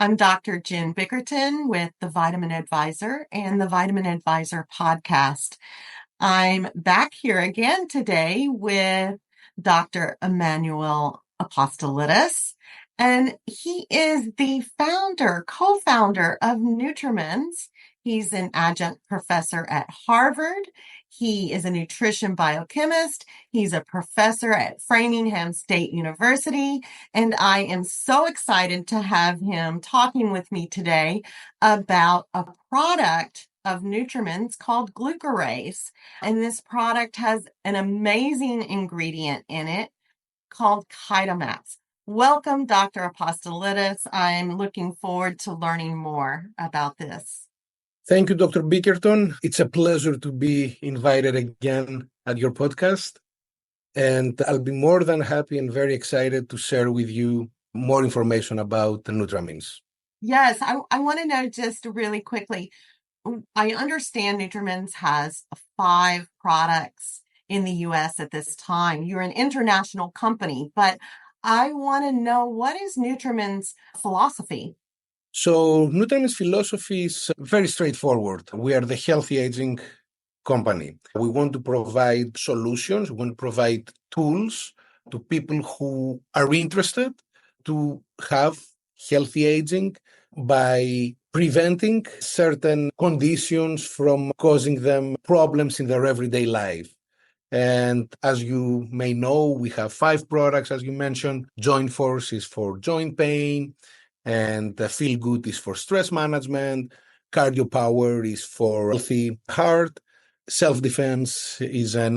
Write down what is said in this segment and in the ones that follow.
I'm Dr. Jen Bickerton with the Vitamin Advisor and the Vitamin Advisor podcast. I'm back here again today with Dr. Apostolidis, and he is the co-founder of NUTRAMINS. He's an adjunct professor at Harvard. He is a nutrition biochemist. He's a professor at Framingham State University. And I am so excited to have him talking with me today about a product of NUTRAMINS called Glucoraze. And this product has an amazing ingredient in it called KitoMax. Welcome, Dr. Apostolidis. I'm looking forward to learning more about this. Thank you, Dr. Bickerton. It's a pleasure to be invited again at your podcast. And I'll be more than happy and very excited to share with you more information about the NUTRAMINS. Yes, I want to know just really quickly. I understand NUTRAMINS has 5 products in the U.S. at this time. You're an international company, but I want to know, what is NUTRAMINS' philosophy? So NUTRAMINS' philosophy is very straightforward. We are the healthy aging company. We want to provide solutions, we want to provide tools to people who are interested to have healthy aging by preventing certain conditions from causing them problems in their everyday life. And as you may know, we have 5 products, as you mentioned. Joint Force is for joint pain, and Feel Good is for stress management. Cardio Power is for healthy heart. Self-Defense is a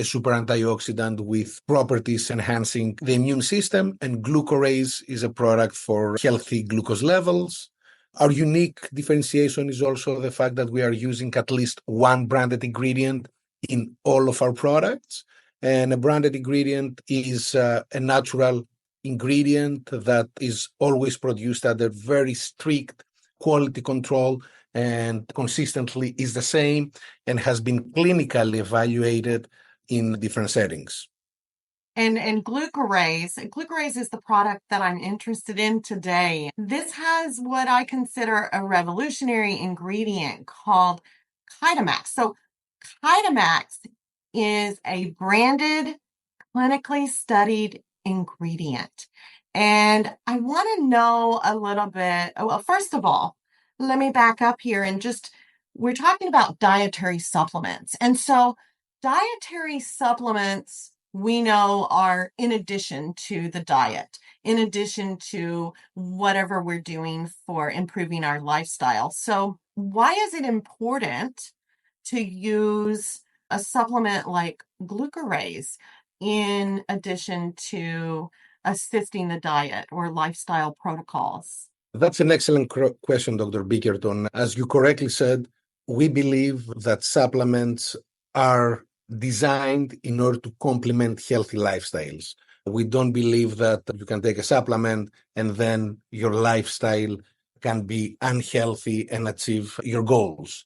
super antioxidant with properties enhancing the immune system. And Glucoraze is a product for healthy glucose levels. Our unique differentiation is also the fact that we are using at least one branded ingredient in all of our products. And a branded ingredient is a natural ingredient that is always produced at a very strict quality control and consistently is the same and has been clinically evaluated in different settings. And Glucoraze is the product that I'm interested in today. This has what I consider a revolutionary ingredient called KitoMax. So KitoMax is a branded, clinically studied ingredient. And I want to know a little bit. Well, first of all, let me back up here and we're talking about dietary supplements. And so dietary supplements, we know, are in addition to the diet, in addition to whatever we're doing for improving our lifestyle. So why is it important to use a supplement like Glucoraze in addition to assisting the diet or lifestyle protocols? That's an excellent question, Dr. Bickerton. As you correctly said, we believe that supplements are designed in order to complement healthy lifestyles. We don't believe that you can take a supplement and then your lifestyle can be unhealthy and achieve your goals.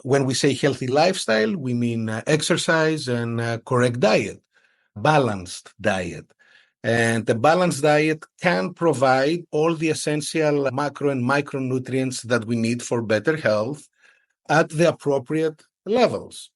When we say healthy lifestyle, we mean exercise and correct diet, balanced diet. And the balanced diet can provide all the essential macro and micronutrients that we need for better health at the appropriate levels.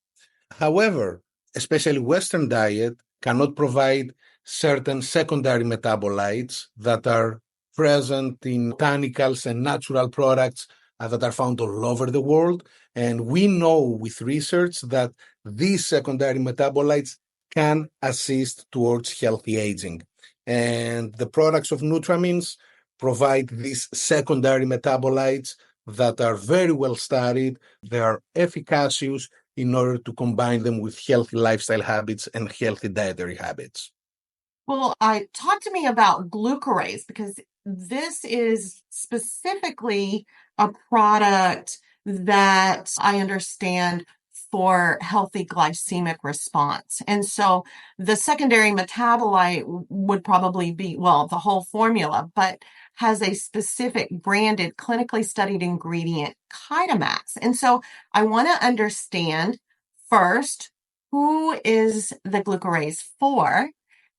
However, especially Western diet cannot provide certain secondary metabolites that are present in botanicals and natural products that are found all over the world. And we know with research that these secondary metabolites can assist towards healthy aging. And the products of NUTRAMINS provide these secondary metabolites that are very well studied. They are efficacious in order to combine them with healthy lifestyle habits and healthy dietary habits. Well, talk to me about Glucoraze, because this is specifically a product that I understand for healthy glycemic response. And so the secondary metabolite would probably be, well, the whole formula, but has a specific branded, clinically studied ingredient, KitoMax. And so I want to understand first, who is the Glucoraze for,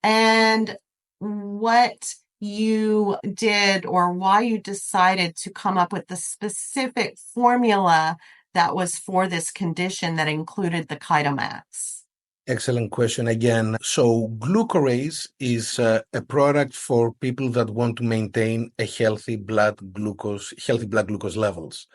and what you did or why you decided to come up with the specific formula that was for this condition that included the KitoMax. Excellent question again. So Glucoraze is a product for people that want to maintain a healthy blood glucose levels.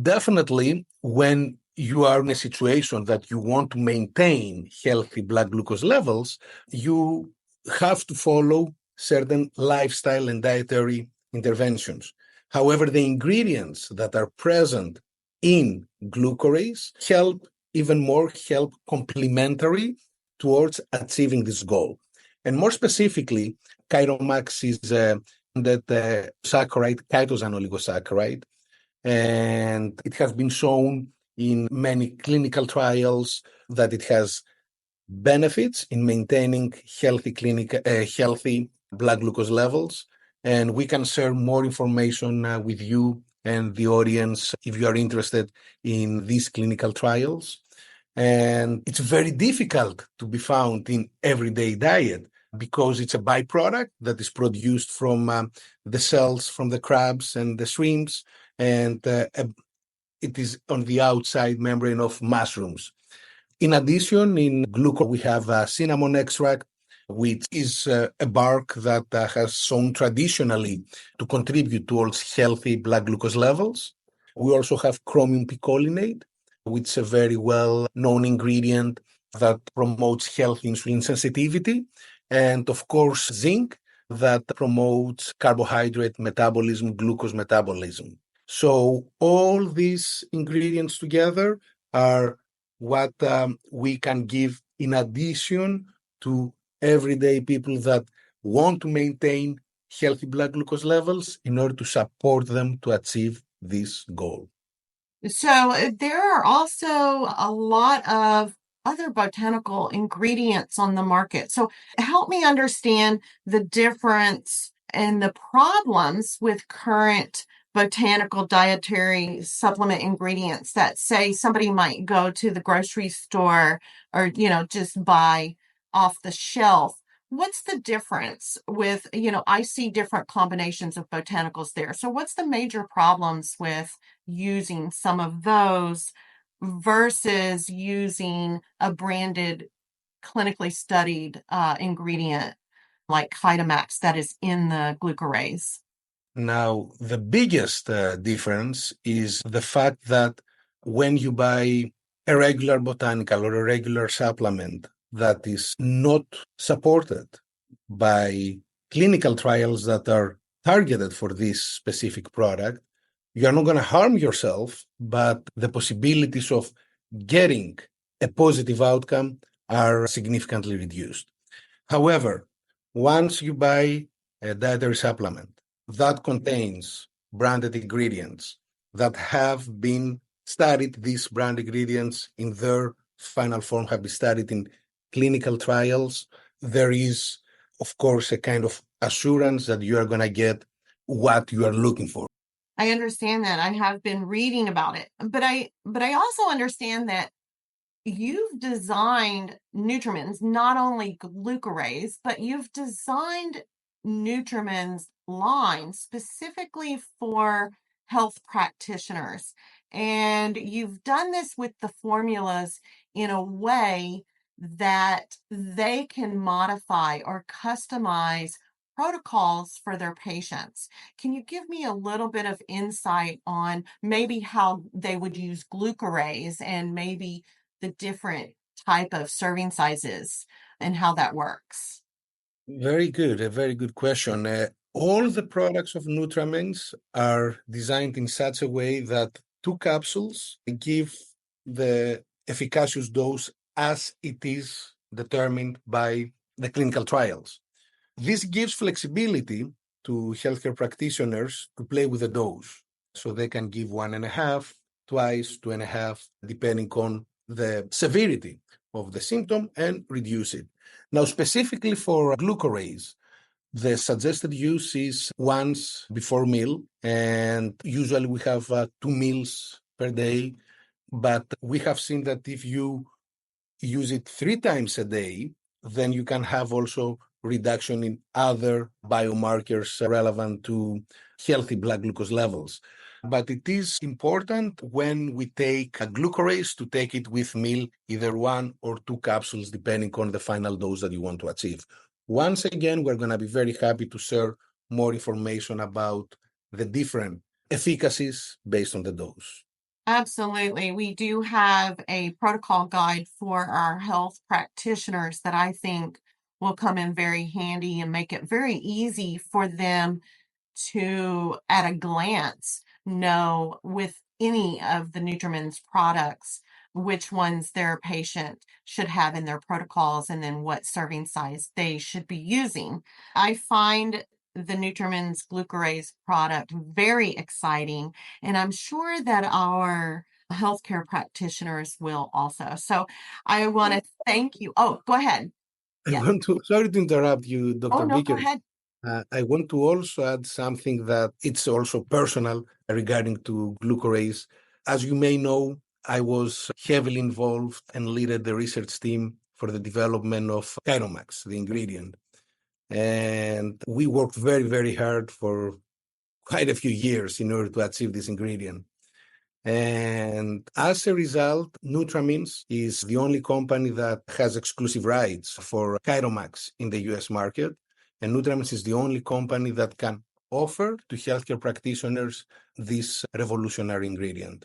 Definitely, when you are in a situation that you want to maintain healthy blood glucose levels, you have to follow certain lifestyle and dietary interventions. However, the ingredients that are present in Glucoraze help complementary towards achieving this goal. And more specifically, KitoMax is that saccharide, chitosan oligosaccharide, and it has been shown in many clinical trials that it has benefits in maintaining healthy blood glucose levels. And we can share more information with you and the audience if you are interested in these clinical trials. And it's very difficult to be found in everyday diet because it's a byproduct that is produced from the cells from the crabs and the shrimps, and it is on the outside membrane of mushrooms. In addition, in glucose, we have cinnamon extract, which is a bark that has shown traditionally to contribute towards healthy blood glucose levels. We also have chromium picolinate, which is a very well-known ingredient that promotes healthy insulin sensitivity. And of course, zinc that promotes carbohydrate metabolism, glucose metabolism. So all these ingredients together are what we can give in addition to everyday people that want to maintain healthy blood glucose levels in order to support them to achieve this goal. So there are also a lot of other botanical ingredients on the market. So help me understand the difference and the problems with current botanical dietary supplement ingredients that say somebody might go to the grocery store or, just buy off the shelf. What's the difference with, I see different combinations of botanicals there. So what's the major problems with using some of those versus using a branded, clinically studied ingredient like KitoMax that is in the Glucoraze? Now, the biggest difference is the fact that when you buy a regular botanical or a regular supplement that is not supported by clinical trials that are targeted for this specific product, you're not going to harm yourself, but the possibilities of getting a positive outcome are significantly reduced. However, once you buy a dietary supplement that contains branded ingredients that have been studied, these brand ingredients in their final form have been studied in clinical trials, there is, of course, a kind of assurance that you are going to get what you are looking for. I understand that. I have been reading about it, but I also understand that you've designed NUTRAMINS, not only Glucoraze, but you've designed NUTRAMINS line specifically for health practitioners. And you've done this with the formulas in a way that they can modify or customize protocols for their patients. Can you give me a little bit of insight on maybe how they would use Glucoraze and maybe the different type of serving sizes and how that works? Very good, a very good question. All the products of NUTRAMINS are designed in such a way that 2 capsules give the efficacious dose as it is determined by the clinical trials. This gives flexibility to healthcare practitioners to play with the dose. So they can give 1.5, twice, 2.5, depending on the severity of the symptom and reduce it. Now, specifically for Glucoraze, the suggested use is once before meal, and usually we have 2 meals per day, but we have seen that if you use it 3 times a day, then you can have also reduction in other biomarkers relevant to healthy blood glucose levels. But it is important when we take a glucose to take it with meal, either 1 or 2 capsules, depending on the final dose that you want to achieve. Once again, we're going to be very happy to share more information about the different efficacies based on the dose. Absolutely. We do have a protocol guide for our health practitioners that I think will come in very handy and make it very easy for them to, at a glance, know with any of the NUTRAMINS products which ones their patient should have in their protocols and then what serving size they should be using. I find the NUTRAMINS Glucoraze product very exciting, and I'm sure that our healthcare practitioners will also. So I want to thank you. Oh, go ahead. Yeah. Sorry to interrupt you, Oh, Dr. no, go Bicker. ahead. I want to also add something that it's also personal regarding to glucose. As you may know, I was heavily involved and led the research team for the development of KitoMax, the ingredient. And we worked very, very hard for quite a few years in order to achieve this ingredient. And as a result, NUTRAMINS is the only company that has exclusive rights for KitoMax in the US market. And NUTRAMINS is the only company that can offer to healthcare practitioners this revolutionary ingredient.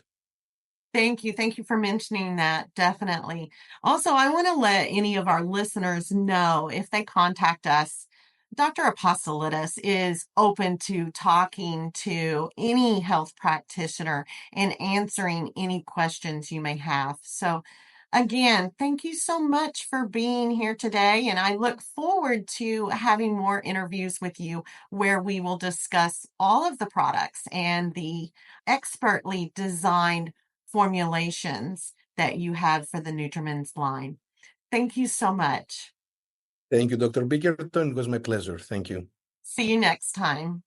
Thank you. Thank you for mentioning that. Definitely. Also, I want to let any of our listeners know if they contact us, Dr. Apostolidis is open to talking to any health practitioner and answering any questions you may have. So, again, thank you so much for being here today. And I look forward to having more interviews with you where we will discuss all of the products and the expertly designed formulations that you have for the NUTRAMINS line. Thank you so much. Thank you, Dr. Bickerton. It was my pleasure. Thank you. See you next time.